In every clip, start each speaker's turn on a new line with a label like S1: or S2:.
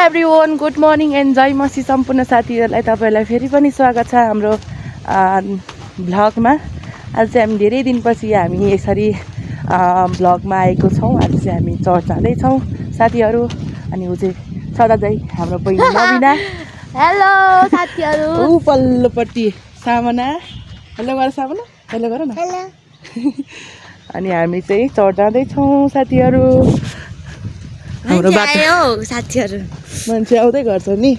S1: Everyone, good morning and जय मसी सम्पूर्ण साथीहरूलाई तपाईँहरूलाई फेरि पनि स्वागत छ हाम्रो भ्लगमा। आज चाहिँ हामी धेरै दिनपछि हामी यसरी भ्लगमा आएको छौँ। आज चाहिँ हामी चर्च जाँदैछौँ साथीहरू। अनि ऊ चाहिँ सदा चाहिँ हाम्रो बहिनी नबिना।
S2: हेलो साथीहरू।
S1: ऊ पल्लोपट्टि सामना। हेलो गर सामना, हेलो गर न।
S2: हेलो।
S1: अनि हामी चाहिँ चर्च जाँदैछौँ साथीहरू। हाम्रो
S2: साथीहरू
S1: मान्छे आउँदै गर्छ नि,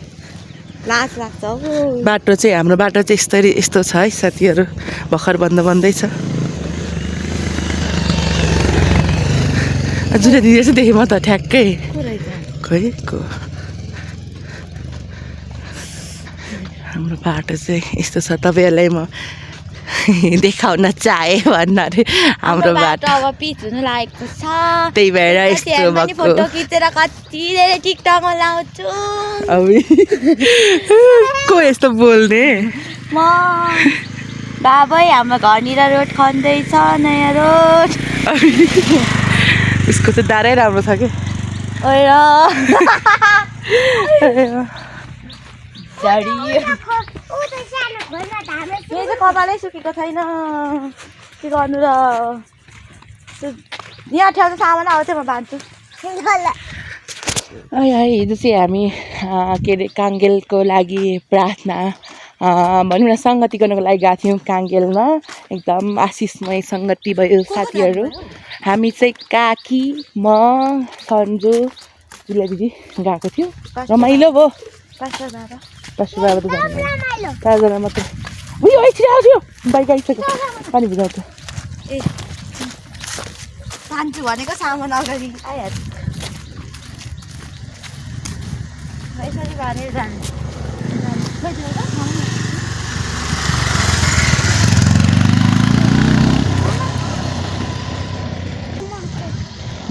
S2: लाज लाग्छ हौ।
S1: बाटो चाहिँ हाम्रो बाटो चाहिँ यस्तो छ है साथीहरू, भर्खर बन्दैछ। जुन दिदी चाहिँ देखेँ म त ठ्याक्कै खोइ को। हाम्रो बाटो चाहिँ यस्तो छ, तपाईँहरूलाई म देखाउन चाहे भन्नाले हाम्रो बाटो
S2: अब पिच हुनु लागेको छ,
S1: त्यही भएर यस्तो भएको।
S2: फोटो खिचेर कति धेरै टिकटकमा लाउँछु।
S1: को यस्तो बोल्ने?
S2: म बाबै हाम्रो घरनिर रोड खन्दैछ, नयाँ रोड।
S1: उसको चाहिँ दारै राम्रो छ कि
S2: मेरो कपालै सुकेको छैन, के गर्नु र। यहाँ ठाउँ चाहिँ सामान आउँछ, म बाँध्छु।
S1: हिजो चाहिँ हामी के अरे काङ्गेलको लागि प्रार्थना भनौँ न सङ्गति गर्नको लागि गएको थियौँ काङ्गेलमा। एकदम आशिषमय सङ्गति भयो साथीहरू। हामी चाहिँ काकी, म, सन्जु, जुलिया दिदी गएको थियो। रमाइलो भयो। पास्टर बाबा त जानु 4 जना मात्रै। उयो आइसक्यो, बाइक आइसक्यो, पानी भिजाउँछ।
S2: ए सान्छु भनेको सामान अगाडि आइहाल्छ। यसरी भनेर जानु।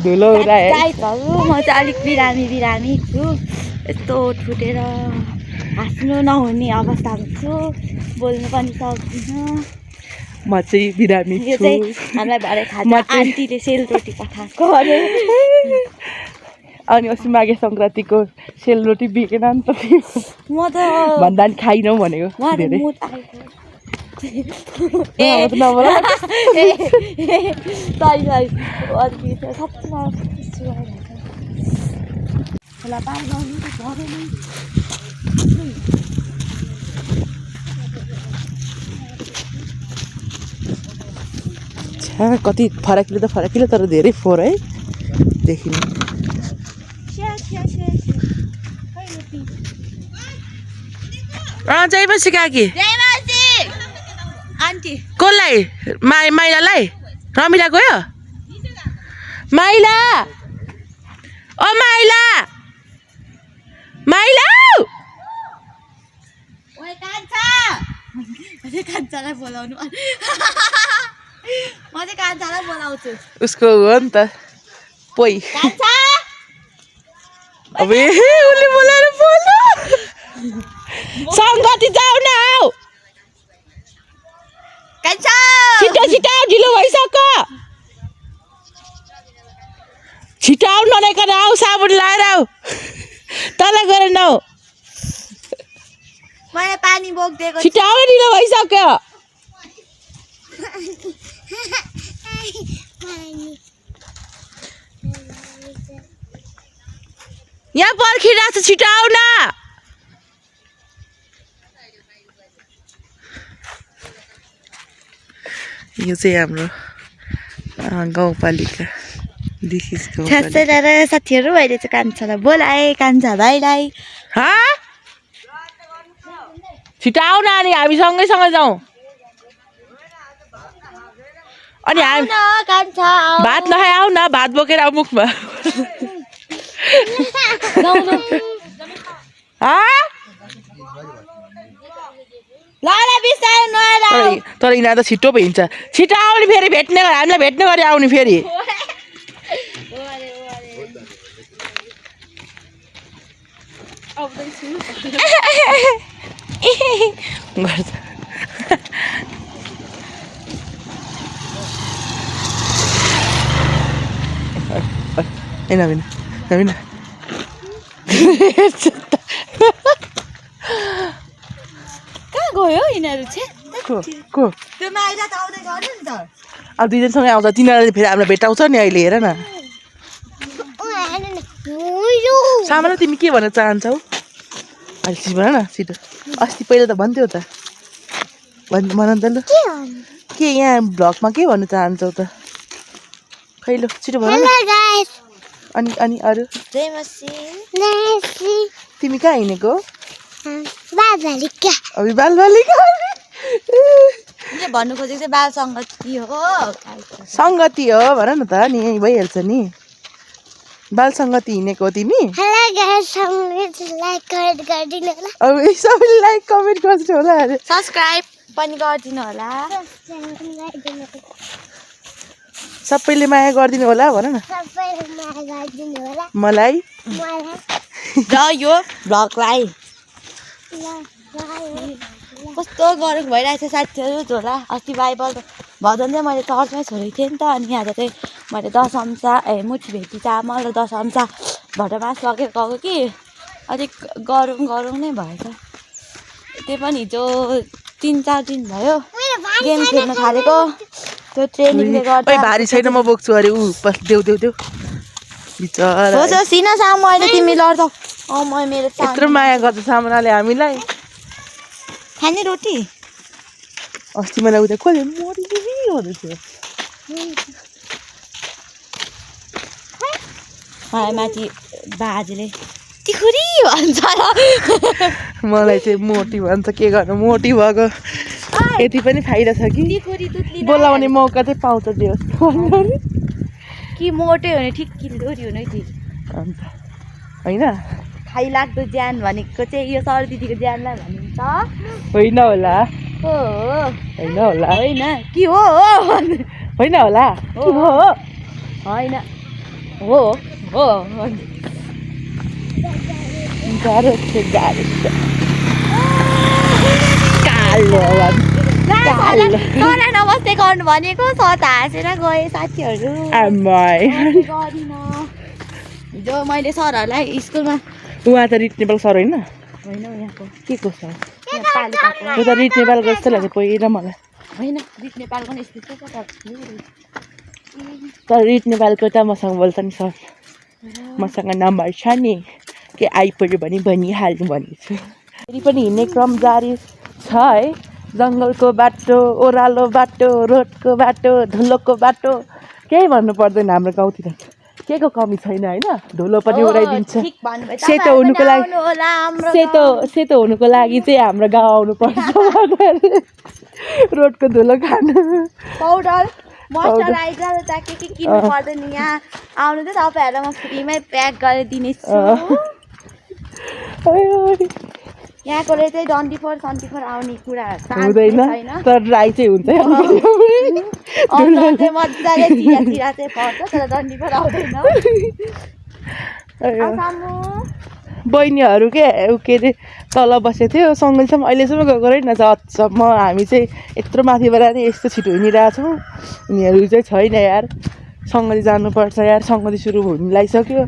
S1: धुलो
S2: म चाहिँ अलिक बिरामी छु। यस्तो ठुटेर हाँस्नु नहुने अवस्थामा छु, बोल्नु पनि सक्दिनँ।
S1: म चाहिँ बिरामी
S2: यो
S1: छु।
S2: चाहिँ हामीलाई भरे खाजा आन्टीले सेलरोटी पठाएको अरे।
S1: अनि अस्ति माघे सङ्क्रान्तिको सेलरोटी बिकेन नि त,
S2: म त
S1: भन्दा नि खाइनौ भनेको धेरै। कति फराकिलो तर धेरै फोहोर है देखिनु। जय बसी काकी।
S2: आन्टी
S1: कसलाई? माइलालाई? रमिला गयो? माइला, ओ माइला, माइला
S2: कान्छालाई बोलाउनु। म चाहिँ कान्छालाई बोलाउँछु।
S1: उसको हो नि त पोइ। अब उसले बोलाएर बोल्नु। सङ्गति जाऊ न, आऊ छिटो ढिलो भइसक्यो। छिटो आऊ, नलेकर आऊ, साबुन लाएर आऊ, तल गएर नआऊ।
S2: मैले पानी बोकिदिएको।
S1: छिटो आऊ, ढिलो भइसक्यो। यहाँ पर्खिरहेको छ, छिटो आऊ न। यो चाहिँ हाम्रो गाउँपालिका।
S2: साथीहरू अहिले चाहिँ कान्छालाई बोलाए, कान्छा भाइलाई।
S1: छिटो आऊ न, अनि हामी सँगै जाउँ। अनि हामी भात नखाइ आऊ न, भात बोकेर आऊ मुखमा। तर यिनीहरू त छिटो पो हिँड्छ। छिटो आउने फेरि भेट्ने गरी, हामीलाई भेट्ने गरी आउने फेरि। नवीन
S2: कहाँ गयो यिनीहरू चाहिँ
S1: को
S2: त्यो माइला त आउँदै गर्यो नि त
S1: अब दुईजनासँगै आउँछ तिनीहरूले फेरि हामीलाई भेटाउँछ नि अहिले हेर न सामान्य तिमी के भन्न चाहन्छौ अहिले छिटो भन न छिटो अस्ति पहिला त भन्थ्यौ त भन त ल के यहाँ भ्लगमा के भन्न चाहन्छौ त खै ल छिटो भन न अनि अनि अरू तिमी कहाँ हिँडेको अभि बालबालिका
S2: भन्नु खोजेको चाहिँ बाल सङ्गति हो
S1: सङ्गति हो भन न त नि भइहाल्छ नि बाल सङ्गति हिँडेको हो तिमी अब सबैले लाइक कमेन्ट गर्छु होला अरे
S2: सब्सक्राइब पनि गरिदिनु होला
S1: सबैले माया गरिदिनु होला भन न मलाई
S2: र यो भ्लगलाई कस्तो गरौँ भइरहेको छ साथीहरू झोला अस्ति बाइबल भजन चाहिँ मैले चर्चमै छोडेको थिएँ नि त अनि आज चाहिँ मैले 10 चम्चा मुठी भेटी चामल र 10 चम्चा भटमास लगेर गएको कि अलिक गरौँ नै भएछ त्यो पनि हिजो 3-4 दिन भयो गेम खेल्न थालेको त्यो ट्रेनिङले गर्दा
S1: भारी छैन म बोक्छु अरे ऊ देऊ देऊ देऊ बिचरा
S2: हो जो सिना सामु अहिले तिमी लड्छौ म मेरो
S1: यत्रो माया गर्छ सामनाले हामीलाई
S2: खाने रोटी
S1: अस्ति मलाई उता कसले मरिदिनु थियो
S2: माथि बाजेले तिखुरी भन्छ
S1: मलाई चाहिँ मोटी भन्छ के गर्नु मोटी भएको यति पनि फाइदा छ कि बोलाउने मौका चाहिँ पाउँछ त्यो
S2: कि मोटै हुने ठिक किल्लोरी हुने ठिक
S1: अन्त होइन
S2: खाइलाग्दो ज्यान भनेको चाहिँ यो सर्दीको ज्यानलाई भनिन्छ
S1: होइन होला
S2: हो
S1: होइन होला
S2: होइन कि हो
S1: होइन होला
S2: हो होइन हो हो
S1: गाह्रो छ गाह्रो छ कालो
S2: तँलाई नमस्ते गर्नु भनेको त हाँसेर गए साथीहरू हिजो मैले सरहरूलाई स्कुलमा
S1: उहाँ त रिट नेपाल सर होइन
S2: यहाँको
S1: के को सर त्यो त रिट नेपाल जस्तो लाग्छ पहिला मलाई
S2: होइन रिट नेपालको नि यस्तो
S1: तर रिट नेपालको त मसँग बोल्छ नि सर मसँग नम्बर छ नि के आइपऱ्यो भने भनिहाल्नु भनेको छु फेरि पनि हिँड्ने क्रम जारी छ है जङ्गलको बाटो ओह्रालो बाटो रोडको बाटो धुलोको बाटो केही भन्नु पर्दैन हाम्रो गाउँतिर के को कमी छैन होइन धुलो पनि उडाइदिन्छ सेतो हुनुको लागि सेतो हुनुको लागि चाहिँ हाम्रो गाउँ आउनुपर्छ रोडको धुलो खानु
S2: पाउडर मोइस्चराइजर त के किन्नु पर्दैन यहाँ आउनु चाहिँ तपाईँहरूलाई म फ्रीमै प्याक गरेर दिनेछु यहाँकोले चाहिँ डन्डीफोर सन्डीफोर आउने कुरा
S1: हुँदैन तर राई चाहिँ हुन्छ
S2: मजाले चिरा चाहिँ पर्छ तर डन्डीफोर आउँदैन
S1: बहिनीहरू के अरे तल बसेको थियो सङ्गैसम्म अहिलेसम्म गएको रहेन अचम्म हामी चाहिँ यत्रो माथिबाट नि यस्तो छिटो हिँडिरहेछौँ उनीहरू चाहिँ छैन यार सङ्गति जानुपर्छ यार सङ्गति सुरु हुनु लागिसक्यो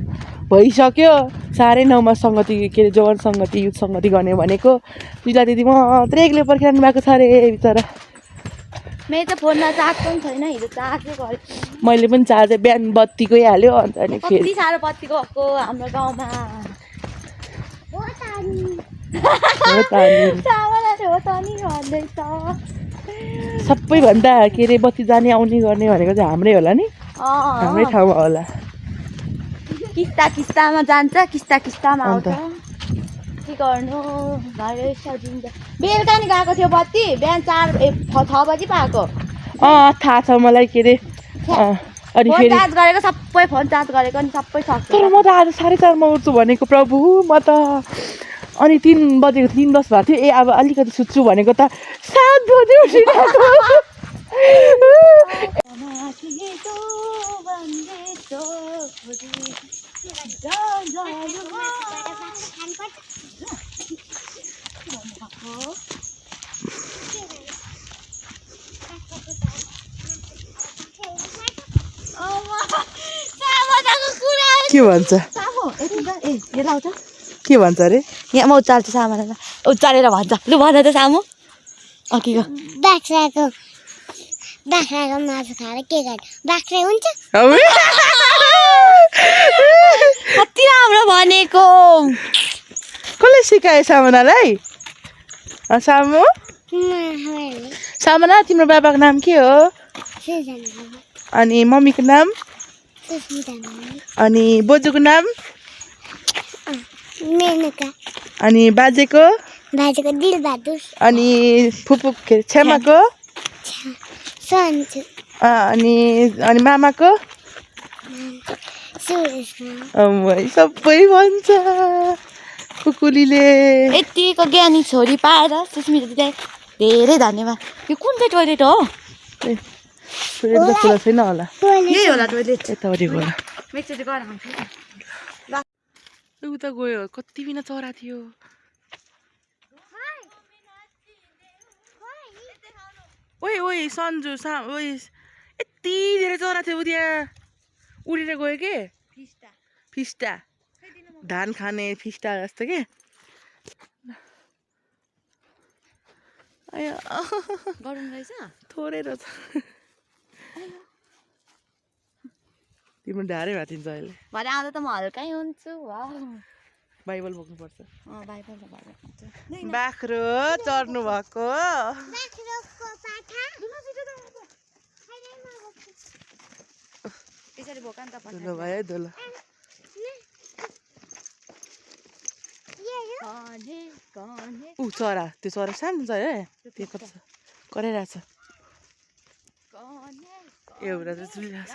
S1: भइसक्यो 9:30मा सङ्गति के अरे जवान सङ्गति युथ सङ्गति गर्ने भनेको दुईलाई दिदी मात्रै एक्लै पर्खिरहनु भएको छ अरे बिचरा
S2: मेरो त फोनमा चार्ज पनि छैन हिजो चार्जै गरेँ
S1: मैले पनि चार्ज बिहान बत्ती गइहाल्यो अन्त अनि
S2: कति साह्रो बत्ती गएको हाम्रो गाउँमा
S1: सबैभन्दा के अरे बत्ती जाने आउने गर्ने भनेको चाहिँ हाम्रै होला नि हाम्रै ठाउँमा होला
S2: किस्तामा जान्छ किस्तामा आउँछ के गर्नु घरै सजिन्छ बेलुका नि गएको थियो बत्ती बिहान 6 बजी पाएको
S1: थाहा छ मलाई के अरे अनि फेरि
S2: चार्ज गरेको सबै फोन चार्ज गरेको नि सबै सक्छ
S1: तर म त आज 4:30मा उठ्छु भनेको प्रभु म त अनि 3 बजेको 3:10 भएको थियो अब अलिकति सुत्छु भनेको त 7 बजे उठिरहेको के भन्छ
S2: ए लाउँछ
S1: के भन्छ अरे
S2: यहाँ म उचाल्छु सामानलाई उचालेर भन्छ लु भन त सामु अघिको
S3: बाख्राको मासु खाएर के गर्ने बाख्रा हुन्छ
S2: कति राम्रो भनेको
S1: कसले सिकायो सामनालाई सामु सामना तिम्रो बाबाको नाम के हो अनि मम्मीको नाम अनि बोजूको नाम
S3: मेनुका
S1: अनि बाजेको
S3: दिलबहादुर
S1: अनि फुपू छेमाको
S3: सन्चु
S1: अनि अनि मामाको सबै भन्छ कुकुलीले
S2: यतिको ज्ञानी छोरी पाएर सुस्मिता दिदीलाई धेरै धन्यवाद यो कुन चाहिँ टोइलेट हो
S1: टोइलेट खुला छैन होला
S2: यही होला टोइलेट
S1: यतापट्टि होला
S2: एकचोटि गएर
S1: उता गयो कति बिना चरा थियो ओइ ओइ सन्जु ओइ यति धेरै चरा थियो त्यहाँ उडेर गयो के फिस्टा धान खाने फिस्टा जस्तो के
S2: गरौँ रहेछ
S1: थोरै रहेछ तिम्रो ढाडै भाँचिन्छ अहिले
S2: भरे आउँदा त म हल्कै हुन्छु
S1: बाइबल बोक्नुपर्छ
S2: बाख्रो
S1: बाख्रो चढ्नु भएको
S2: यसरी बोका नि त
S1: धुलो भयो है धुलो ऊ चरा त्यो चरा सानो छ है त्यो कता छ कराइरहेछ एउटा चाहिँ चुलिरहेछ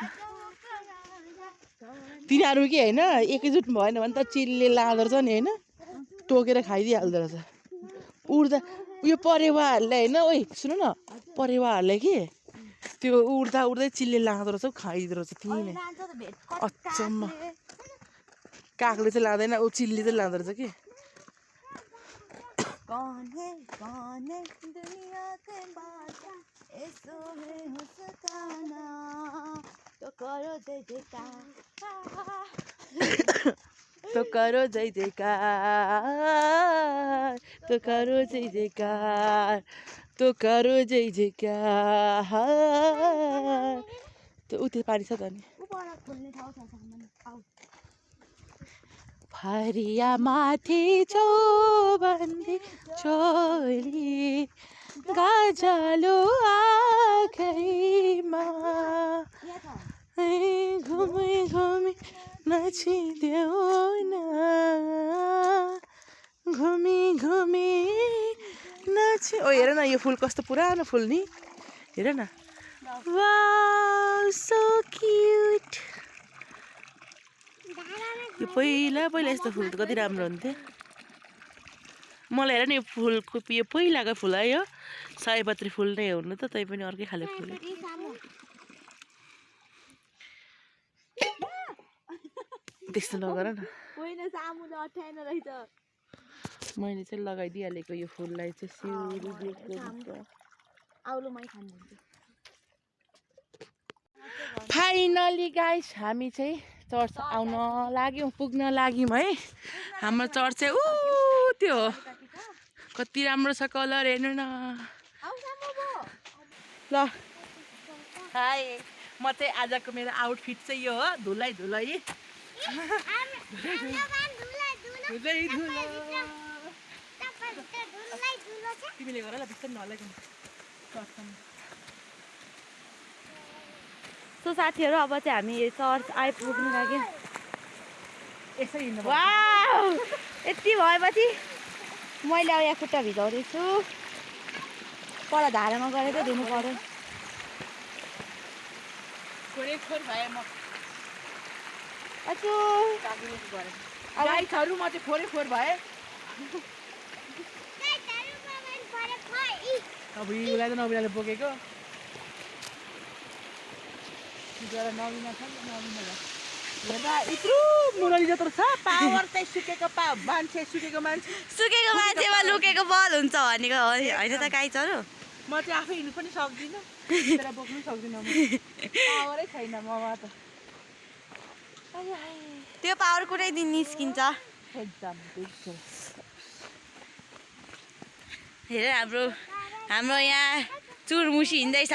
S1: तिनीहरू के होइन एकैचोटि भएन भने त चिलले लाँदो रहेछ नि होइन टोकेर खाइदिइहाल्दो रहेछ उड्दा उयो परेवाहरूले होइन ओइ सुन न परेवाहरूले के त्यो उड्दा उड्दै चिलले लाँदो रहेछ खाइदिँदो रहेछ तिमीले अचम्म कागले चाहिँ लाँदैन ऊ चिलले चाहिँ लाँदो रहेछ कि तो करो जय जयकार तो करो जय जयकार तो करो जय जयकार तो उति पानी छ त नि फरिया माथि चौबन्दी चोली गाजलो आँखैमा घुमी घुमी नाचिदेऊ न घुमी घुमी नाची ओ हेर न यो फुल कस्तो पुरानो फुल नि हेर न वाउ सो क्युट यो पहिला पहिला यस्तो फुल त कति राम्रो हुन्थ्यो मलाई हेर न यो फुलको यो पहिलाको फुल है यो सयपत्री फुल नै हो त तै पनि अर्कै खाले फुल त्यस्तो नगर न मैले चाहिँ लगाइदिइहालेको यो फुललाई चाहिँ सिउरी दिएको फाइनली गाइस हामी चाहिँ चर्च आउन लाग्यौँ पुग्न लाग्यौँ है हाम्रो चर्च चाहिँ ऊ त्यो कति राम्रो छ कलर हेर्नु न ल हाई म चाहिँ आजको मेरो आउटफिट चाहिँ यो हो धुलै धुलै तिमीले गर ल बिस्तारै नलाइकन
S2: सो साथीहरू अब चाहिँ हामी चर्च आइपुग्नु लाग्यो
S1: यसै हिँड्नु
S2: वाउ यति भएपछि मैले अब यहाँ खुट्टा भिजाउँदैछु पर धारामा गएर धुनु पर्यो
S1: गाइसहरू म चाहिँ फोरै फोर भएँ अब उसलाई त नबिनाले बोकेको नबिना छ हेर्दा यत्रो मुरली जत्रो छ पावर चाहिँ सुकेको मान्छे सुकेको
S2: मान्छेमा लुकेको बल हुन्छ भनेको होइन त गाइसहरू
S1: म चाहिँ आफै हिँड्नु पनि सक्दिनँ तर बोक्नु सक्दिनँ म पावरै छैन ममा त
S2: त्यो पावर कुनै दिन निस्किन्छ
S1: एकदम बिल्कुल
S2: हेर हाम्रो यहाँ चुरमुसी हिँड्दैछ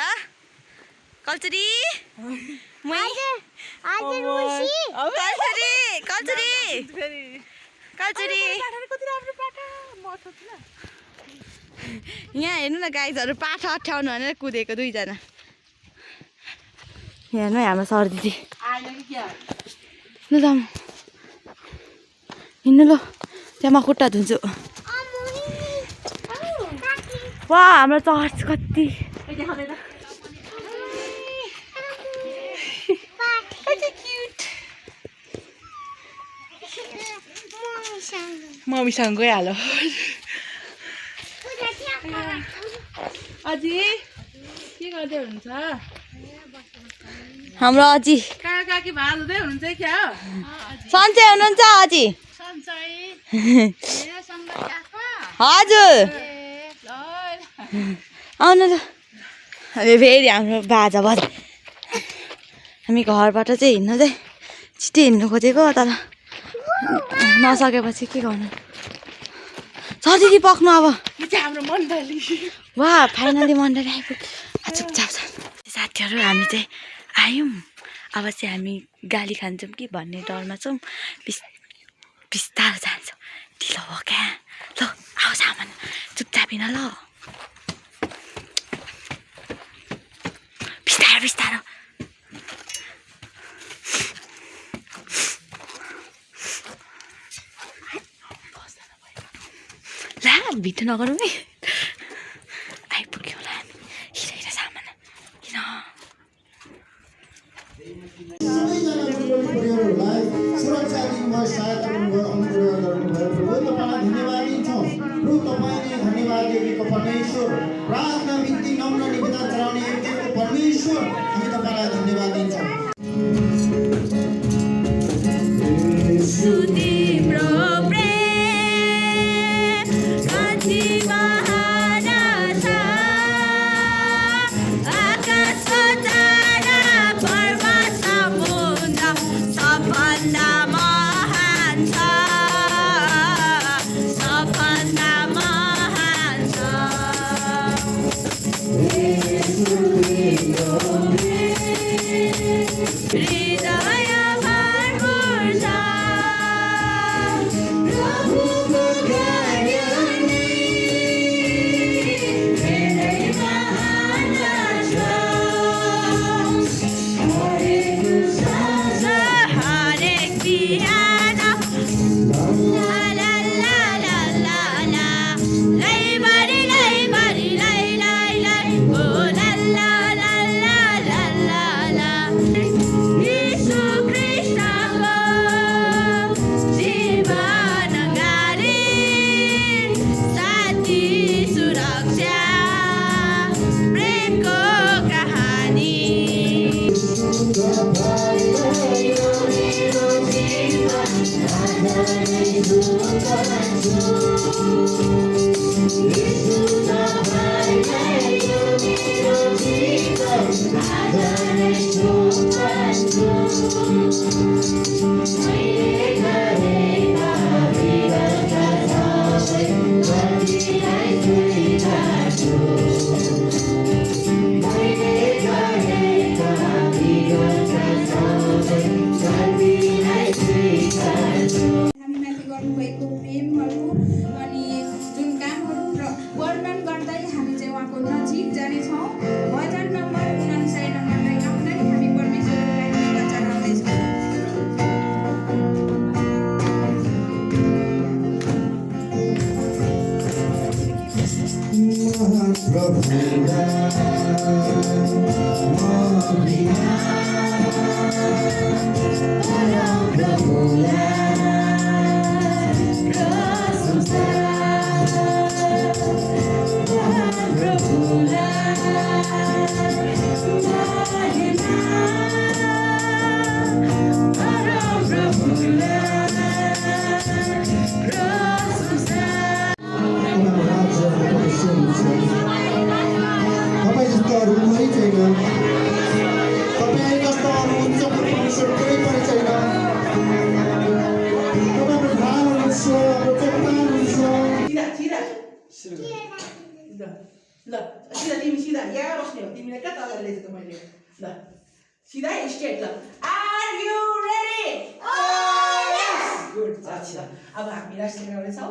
S2: कल्चरी यहाँ हेर्नु न गाइजहरू पाठा अठ्याउनु भनेर कुदेको दुईजना हेर्नु है हाम्रो सर्दिदी लु जाम हिँड्नु ल त्यहाँ म खुट्टा धुन्छु वा हाम्रो चर्च कति
S1: मम्मीसँग गइहाल्यो अझै के गर्दै हुनुहुन्छ
S2: हाम्रो अजी
S1: कहाँ काकी भात हुँदै हुनुहुन्छ क्या
S2: सन्चै हुनुहुन्छ अजी हजुर आउनु ल हामी फेरि हाम्रो बाजा बज हामी घरबाट चाहिँ हिँड्नु चाहिँ छिटै हिँड्नु खोजेको तर नसकेपछि के गर्नु सर्दिदी पक्नु अब
S1: यो चाहिँ हाम्रो मण्डली
S2: वा फाइनली मण्डली आइपुग्यो चुपचाप छ साथीहरू हामी चाहिँ आयौँ अब चाहिँ हामी गाली खान्छौँ कि भन्ने डरमा छौँ बिस्तारो जान्छौँ ढिलो हो क्या ल आऊ सामान चुपचाप हिँड ल बिस्तारो बिस्तारो ला भित्र नगरौँ है आइपुग्यो होला हामी हिँडेर सामान किन
S4: परिवारहरूलाई सुरक्षा दिनुभयो सहायता गर्नुभयो अनुग्रह गर्नुभयो प्रभु तपाईँलाई धन्यवाद दिन्छौँ प्रभु तपाईँले धन्यवाद दिएको परमेश्वर प्रार्थना बिन्ती नम्र निवेदन चढाउने एकको परमेश्वर हामी तपाईँलाई धन्यवाद दिन्छौँ तपाईँ जस्तो अरू कोही छैन तपाईँ
S1: सिधा ल सिधा तिमी सिधा यहाँ बस्ने हो तिमीलाई कहाँ तल ल्याएको त मैले ल सिधा स्ट्रेट ल आर यु रेडी गुड अच्छा अब हामी राष्ट्रिय गाउँछौँ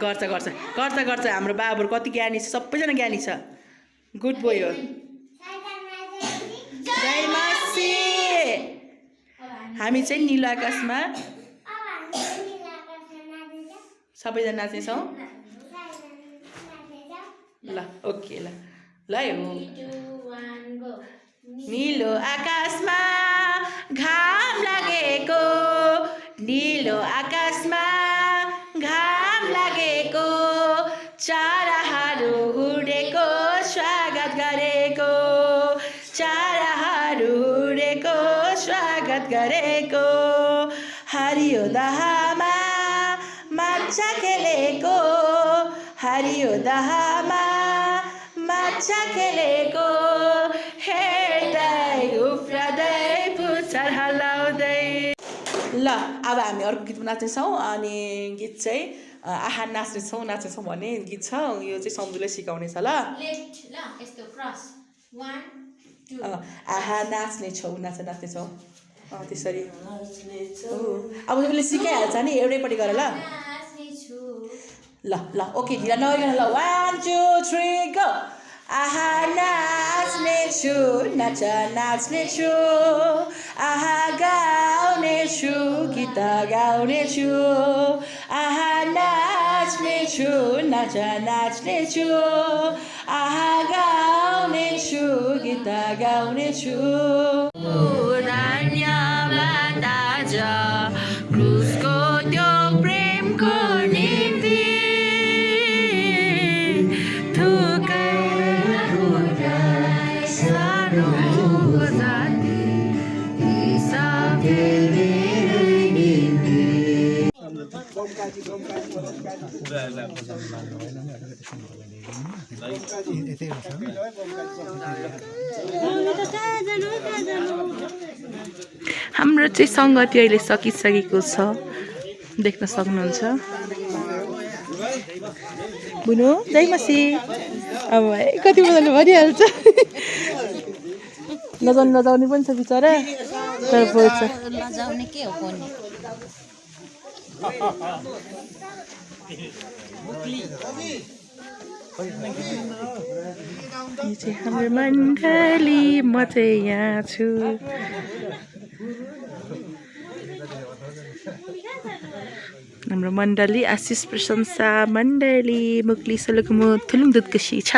S1: गर्छ गर्छ गर्छ गर्छ हाम्रो बाबुहरू कति ज्ञानी छ सबैजना ज्ञानी छ गुड बोय हो जय मासी हामी चाहिँ निलो आकाशमा सबैजना नाच्नेछौँ ल ओके ल ल निलो आकाशमा घाम लागेको निलो आकाशमा घाम लागेको चराहरू उडेको स्वागत गरेको चराहरू उडेको स्वागत गरेको हरियो दहामा माछा खेलेको हरियो दहामा माछा खेलेको हेर्दै उफ्रदै पुच्छर हल्लाउँदै ल अब हामी अर्को गीत नाच्नेछौँ अनि गीत चाहिँ आहा नाच्नेछौँ भन्ने गीत छ यो चाहिँ सम्झुले सिकाउनेछ ल आहा नाच्नेछौँ नाच्नेछौँ त्यसरी अब उसले सिकाइहाल्छ नि एउटैपट्टि गरेर ल ल ल ओके ढिला नगरिकन ल 1 2 3 गो आहा नाच्नेछु नाच नाच्नेछु आहा गाउनेछु गीत गाउनेछु आहा नाच्नेछु नाच नाच्नेछु आहा गाउनेछु गीत गाउनेछु धन्यवाद आज क्रुसको त्यो प्रेमको निम्ति हाम्रो चाहिँ सङ्गति अहिले सकिसकेको छ देख्न सक्नुहुन्छ बुनु जय मसी अब कति मजाले भनिहाल्छ नजाउने पनि छ बिचरा तर बोल्छ
S2: नजाउने के हो कोनी
S1: यो चाहिँ हाम्रो मण्डली म चाहिँ यहाँ छु हाम्रो मण्डली आशिष प्रशंसा मण्डली मुक्ली सलुकमु थुलुङ दुधकसी छ